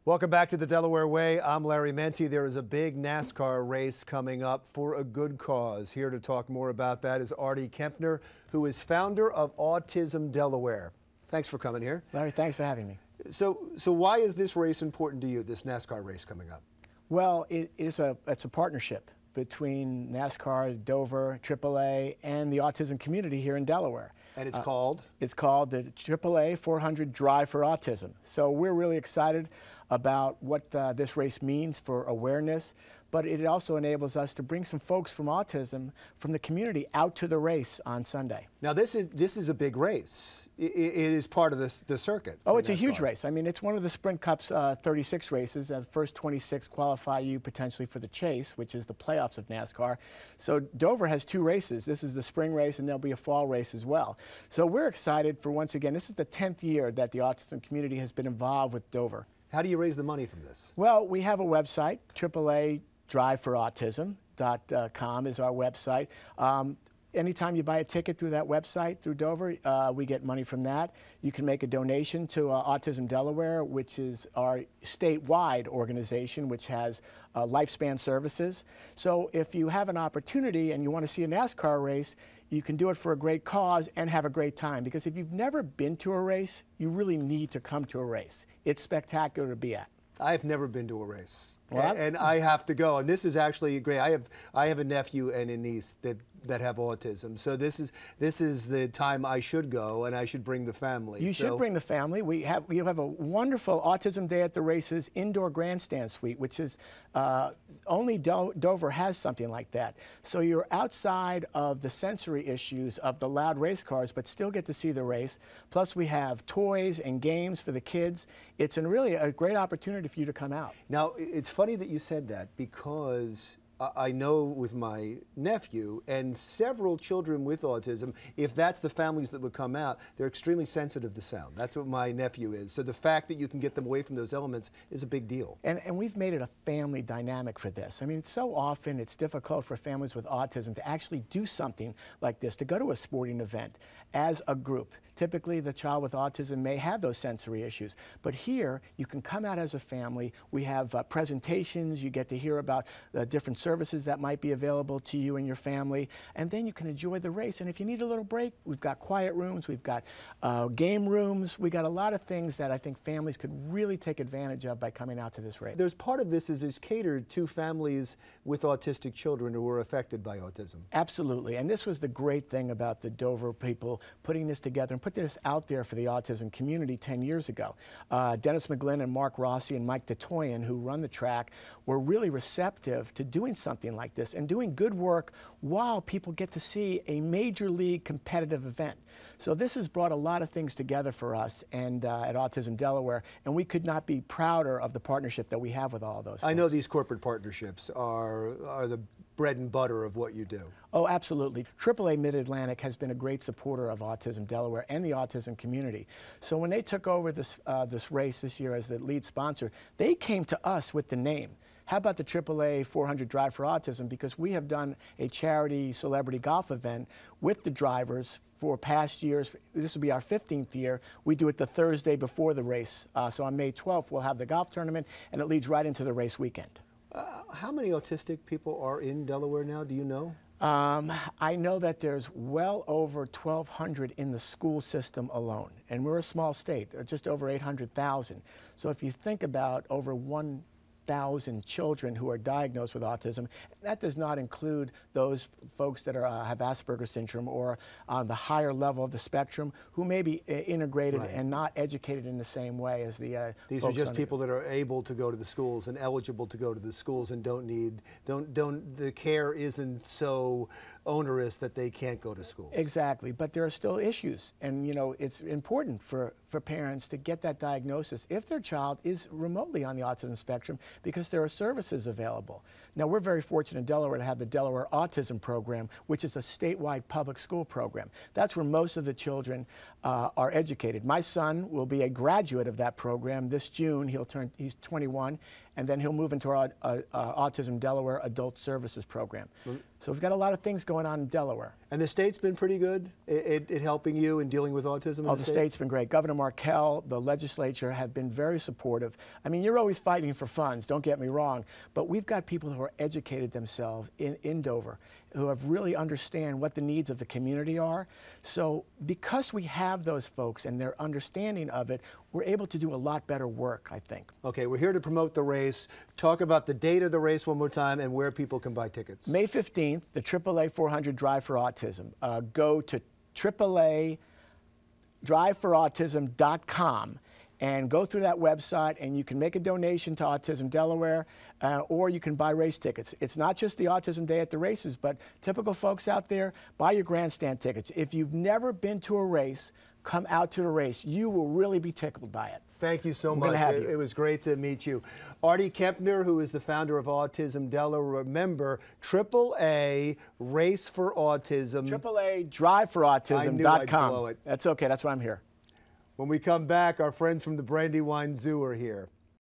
Welcome back to the Delaware Way. I'm Larry Menti. There is a big NASCAR race coming up for a good cause. Here to talk more about that is Artie Kempner, who is founder of Autism Delaware. Thanks for coming here. Larry, thanks for having me. So why is this race important to you, this NASCAR race coming up? Well, it's a partnership between NASCAR, Dover, AAA, and the autism community here in Delaware. And it's called? It's called the AAA 400 Drive for Autism. So we're really excited about what this race means for awareness, but it also enables us to bring some folks from autism from the community out to the race on Sunday. Now this is a big race. It is part of the circuit. Oh, it's a huge race. I mean, it's one of the Sprint Cup's 36 races. The first 26 qualify you potentially for the Chase, which is the playoffs of NASCAR. So Dover has 2 races. This is the spring race, and there'll be a fall race as well. So we're excited for, once again, this is the 10th year that the autism community has been involved with Dover. How do you raise the money from this? Well, we have a website, AAA driveforautism.com is our website. Anytime you buy a ticket through that website, through Dover, we get money from that. You can make a donation to Autism Delaware, which is our statewide organization, which has lifespan services. So if you have an opportunity and you want to see a NASCAR race, you can do it for a great cause and have a great time. Because if you've never been to a race, you really need to come to a race. It's spectacular to be at. I've never been to a race, well, and I have to go. And this is actually great. I have a nephew and a niece that have autism, so this is the time I should go, and I should bring the family. You should bring the family. We have a wonderful Autism Day at the Races indoor grandstand suite, which is only Dover has something like that. So you're outside of the sensory issues of the loud race cars, but still get to see the race. Plus, we have toys and games for the kids. It's really a great opportunity for you to come out. Now, it's funny that you said that, because I know with my nephew and several children with autism, if that's the families that would come out, they're extremely sensitive to sound. That's what my nephew is. So the fact that you can get them away from those elements is a big deal. And we've made it a family dynamic for this. I mean, so often it's difficult for families with autism to actually do something like this, to go to a sporting event as a group. Typically, the child with autism may have those sensory issues, but here you can come out as a family. We have presentations. You get to hear about the different services that might be available to you and your family, and then you can enjoy the race. And if you need a little break, we've got quiet rooms, we've got game rooms, we got a lot of things that I think families could really take advantage of by coming out to this race. There's part of this is catered to families with autistic children who are affected by autism. Absolutely, and this was the great thing about the Dover people putting this together and put this out there for the autism community 10 years ago. Dennis McGlynn and Mark Rossi and Mike DeToyan, who run the track, were really receptive to doing something like this and doing good work while people get to see a major league competitive event. So this has brought a lot of things together for us and at Autism Delaware, and we could not be prouder of the partnership that we have with all of those folks. I know these corporate partnerships are the bread and butter of what you do. Oh, absolutely. AAA Mid-Atlantic has been a great supporter of Autism Delaware and the autism community. So when they took over this race this year as the lead sponsor, they came to us with the name. How about the AAA 400 Drive for Autism? Because we have done a charity celebrity golf event with the drivers for past years. This will be our 15th year. We do it the Thursday before the race. So on May 12th, we'll have the golf tournament, and it leads right into the race weekend. How many autistic people are in Delaware now? Do you know? I know that there's well over 1,200 in the school system alone, and we're a small state, just over 800,000. So if you think about over 1,000 children who are diagnosed with autism, that does not include those folks that have Asperger's syndrome or on the higher level of the spectrum who may be integrated and not educated in the same way as the These are just people that are able to go to the schools and eligible to go to the schools and the care isn't so onerous that they can't go to schools. Exactly, but there are still issues, and you know, it's important for parents to get that diagnosis if their child is remotely on the autism spectrum, because there are services available. Now, we're very fortunate in Delaware to have the Delaware Autism Program, which is a statewide public school program. That's where most of the children are educated. My son will be a graduate of that program this June. He's 21, and then he'll move into our Autism Delaware Adult Services Program. So we've got a lot of things going on in Delaware. And the state's been pretty good at helping you in dealing with autism? Oh, the state's been great. Governor Markell, the legislature have been very supportive. I mean, you're always fighting for funds, don't get me wrong, but we've got people who are educated themselves in Dover, who have really understand what the needs of the community are. So because we have those folks and their understanding of it, we're able to do a lot better work, I think. Okay, we're here to promote the race. Talk about the date of the race one more time and where people can buy tickets. May 15th, the AAA 400 Drive for Autism. Go to AAA driveforautism.com and go through that website, and you can make a donation to Autism Delaware, or you can buy race tickets. It's not just the Autism Day at the races, but typical folks out there, buy your grandstand tickets. If you've never been to a race, come out to the race. You will really be tickled by it. Thank you so much. It was great to meet you. Artie Kempner, who is the founder of Autism Delaware. Remember, AAA Race for Autism. AAA driveforautism.com. I knew I'd blow it. That's okay. That's why I'm here. When we come back, our friends from the Brandywine Zoo are here.